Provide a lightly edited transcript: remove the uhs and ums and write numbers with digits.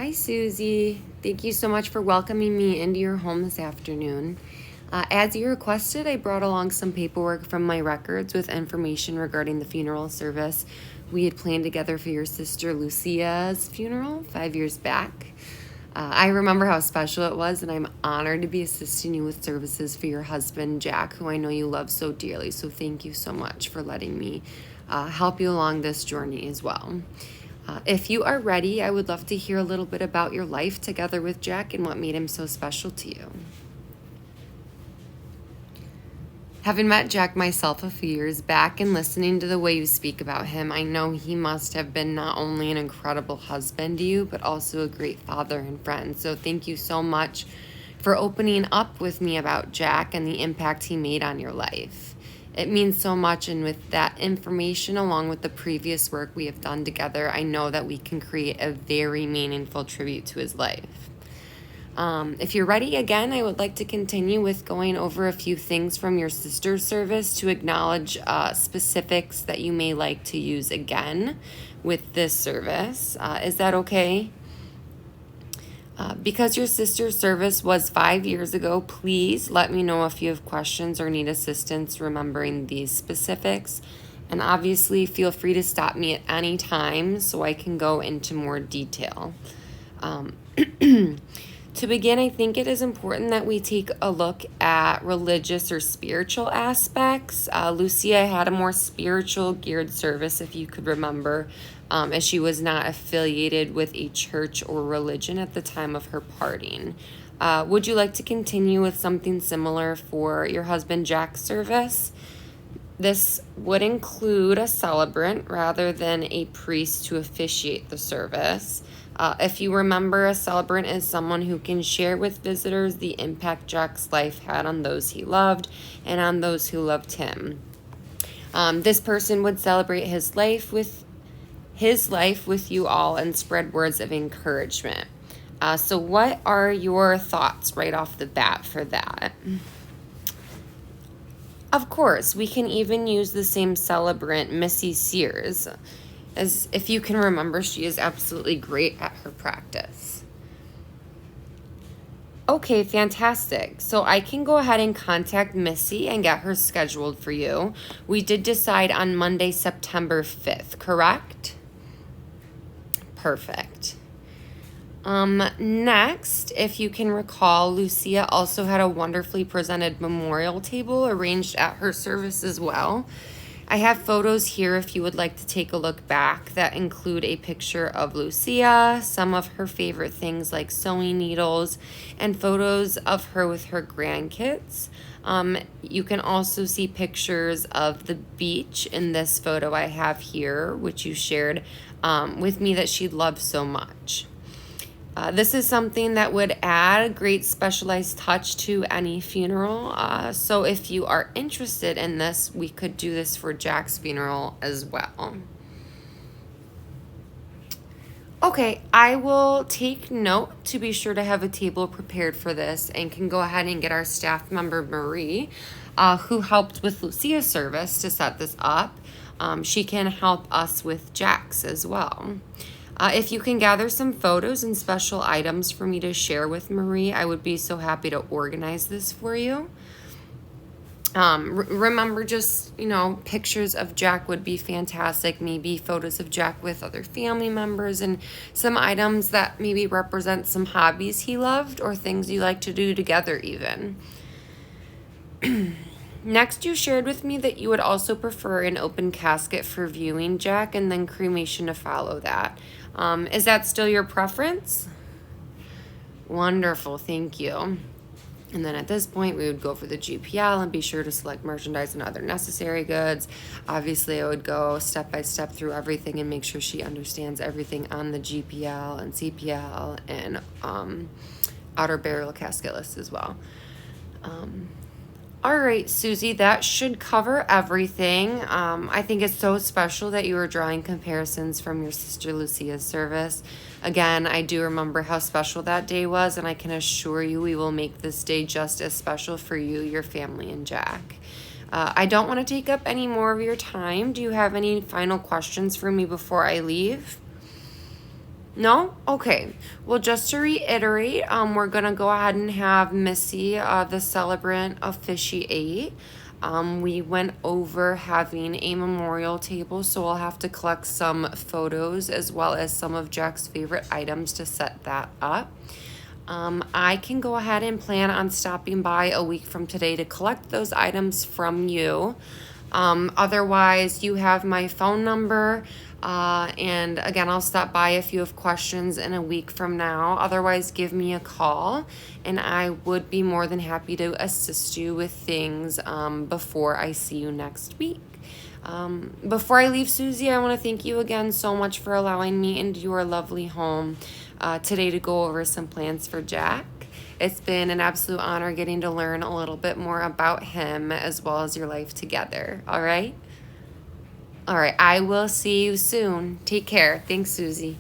Hi, Susie. Thank you so much for welcoming me into your home this afternoon. As you requested, I brought along some paperwork from my records with information regarding the funeral service we had planned together for your sister Lucia's funeral 5 years back. I remember how special it was, and I'm honored to be assisting you with services for your husband, Jack, who I know you love so dearly. So thank you so much for letting me help you along this journey as well. If you are ready, I would love to hear a little bit about your life together with Jack and what made him so special to you. Having met Jack myself a few years back and listening to the way you speak about him, I know he must have been not only an incredible husband to you, but also a great father and friend. So thank you so much for opening up with me about Jack and the impact he made on your life. It means so much, and with that information, along with the previous work we have done together, I know that we can create a very meaningful tribute to his life. If you're ready, again, I would like to continue with going over a few things from your sister's service to acknowledge specifics that you may like to use again with this service. Is that okay? Because your sister's service was 5 years ago, please let me know if you have questions or need assistance remembering these specifics. And obviously, feel free to stop me at any time so I can go into more detail. To begin, I think it is important that we take a look at religious or spiritual aspects. Lucia had a more spiritual geared service, if you could remember, as she was not affiliated with a church or religion at the time of her parting. Would you like to continue with something similar for your husband Jack's service? This would include a celebrant rather than a priest to officiate the service. If you remember, a celebrant is someone who can share with visitors the impact Jack's life had on those he loved and on those who loved him. This person would celebrate his life with you all and spread words of encouragement. So what are your thoughts right off the bat for that? Of course, we can even use the same celebrant, Missy Sears. As if you can remember, she is absolutely great at her practice. Okay, fantastic. So I can go ahead and contact Missy and get her scheduled for you. We did decide on Monday, September 5th, correct? Perfect. Next, if you can recall, Lucia also had a wonderfully presented memorial table arranged at her service as well. I have photos here if you would like to take a look back that include a picture of Lucia, some of her favorite things like sewing needles, and photos of her with her grandkids. You can also see pictures of the beach in this photo I have here, which you shared with me that she loved so much. This is something that would add a great specialized touch to any funeral. So if you are interested in this, we could do this for Jack's funeral as well. Okay, I will take note to be sure to have a table prepared for this and can go ahead and get our staff member Marie, who helped with Lucia's service to set this up. She can help us with Jack's as well. If you can gather some photos and special items for me to share with Marie, I would be so happy to organize this for you. Remember, just, pictures of Jack would be fantastic. Maybe photos of Jack with other family members and some items that maybe represent some hobbies he loved or things you like to do together even. Next, you shared with me that you would also prefer an open casket for viewing Jack and then cremation to follow that. Is that still your preference? Wonderful, thank you. And then at this point, we would go for the GPL and be sure to select merchandise and other necessary goods. Obviously, I would go step by step through everything and make sure she understands everything on the GPL and CPL and outer burial casket list as well. All right, Susie, that should cover everything. I think it's so special that you were drawing comparisons from your sister Lucia's service. Again, I do remember how special that day was, and I can assure you we will make this day just as special for you, your family, and Jack. I don't want to take up any more of your time. Do you have any final questions for me before I leave? No? Okay. Well, just to reiterate, we're gonna go ahead and have Missy, the celebrant, officiate. We went over having a memorial table, so we'll have to collect some photos as well as some of Jack's favorite items to set that up. I can go ahead and plan on stopping by a week from today to collect those items from you. Otherwise, you have my phone number. And again, I'll stop by if you have questions in a week from now. Otherwise, give me a call and I would be more than happy to assist you with things before I see you next week. Before I leave, Susie, I want to thank you again so much for allowing me into your lovely home today to go over some plans for Jack. It's been an absolute honor getting to learn a little bit more about him as well as your life together. All right? All right. I will see you soon. Take care. Thanks, Susie.